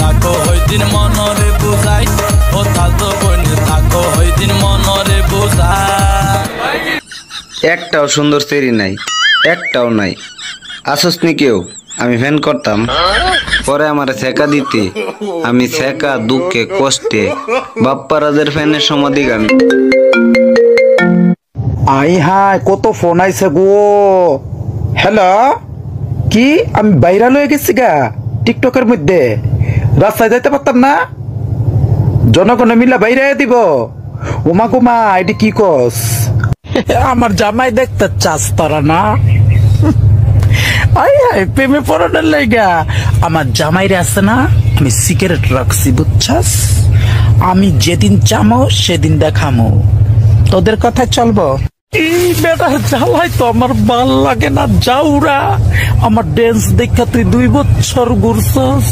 থাকো হইদিন মনরে বুঝাই ও তাতো বইনে থাকো হইদিন মনরে বুঝাই। একটাও সুন্দর চেরি নাই, একটাও নাই। আসস নি কেউ? আমি ফ্যান করতাম, পরে আমার ছেকা দিতে আমি ছেকা দুঃখে কষ্টে বাপ্পারাজের ফ্যানের সমাধি গান। আই হাই কত ফোন আইছে গো। হ্যালো, কি আমি ভাইরাল হয়ে গেছি গা টিকটকের মধ্যে? রাস্তায় যাইতে পারতাম না, জনগণে মিলা বাইরে দিব। ওমা গোমা এটি কি কস? আমার জামাই দেখতে চাস তারা না? আই হাই প্রেমে পড়ানোর লাইগা আমার জামাইরে আছে না, আমি সিগারেট রাখছি বুঝছাস। আমি যেদিন চামো সেদিন দেখামো, তোদের কথা চলবো। এই বেটার জ্বালাই তো আমার ভাল লাগে না। যাওরা আমার ড্যান্স দেখা তুই 2 বছর ঘুরছস,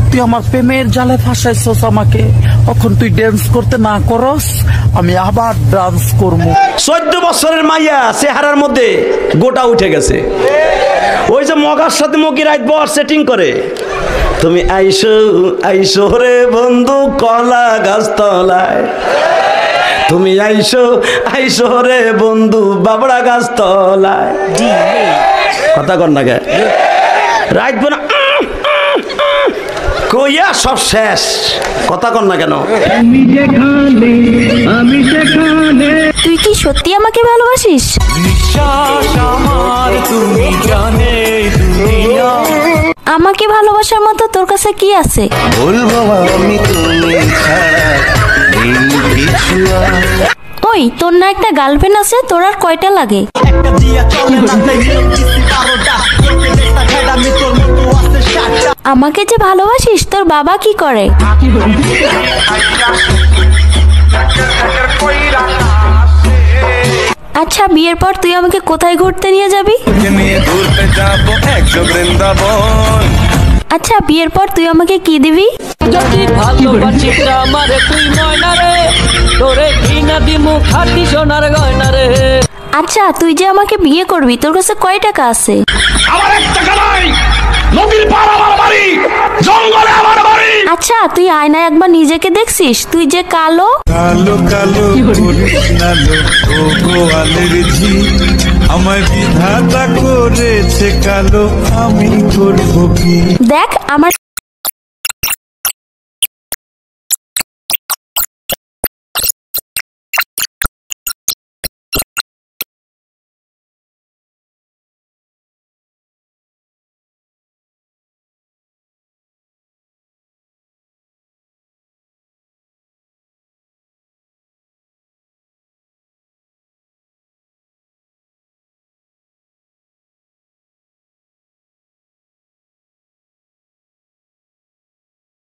তুই আমার প্রেমের জালে ফাঁসাইছস আমাকে। এখন তুই ড্যান্স করতে না করস, আমি আবার ডান্স করবো। 14 বছরের মাইয়া চেহারার মধ্যে গোটা উঠে গেছে। ওই যে মগার সাথে মগি রাইট বর সেটিং করে, তুমি আইসো আইসো রে বন্ধু কলা গাছ তলায়, তুমি আইসো আইসো রে বন্ধু বাবড়া গাছ তলায়। কথা কর না কে রাইট বোনা কইয়া সব শেষ। কথা কর না কেন? তুই কি সত্যি আমাকে ভালোবাসিস? নিঃশ্বাস আমার তুমি জানে দুনিয়া। আমাকে ভালোবাসার মতো তোর কাছে কি আছে? বলবো আমি তুমি ছাড়া এই কিছু আর। ওই তোর না একটা গার্লফ্রেন্ড আছে, তোর আর কয়টা লাগে? আমাকে যে ভালোবাসিস, তোর বাবা কি করে? আচ্ছা বিয়ের পর তুই আমাকে কোথায় ঘুরতে নিয়ে যাবি? আচ্ছা বিয়ের পর তুই আমাকে কি দিবি? যদি ভালোবাসিস আমারে তুই ময়না রে, তোরে কিনা দিমু খাঁটি সোনার গয়না রে। আচ্ছা তুই যে আমাকে বিয়ে করবি, তোর কাছে কয় টাকা আছে? আমার 1 টাকা নাই, নদীর পার আমার বাড়ি, জঙ্গলে আমার বাড়ি। আচ্ছা তুই আয়নায় একবার নিজেকে দেখছিস? তুই যে কালো কালো কালো কৃষ্ণালো ও গোয়ালের ঝি, আমায় বিধাতা করেছে কালো, আমি করব কি? দেখ আমার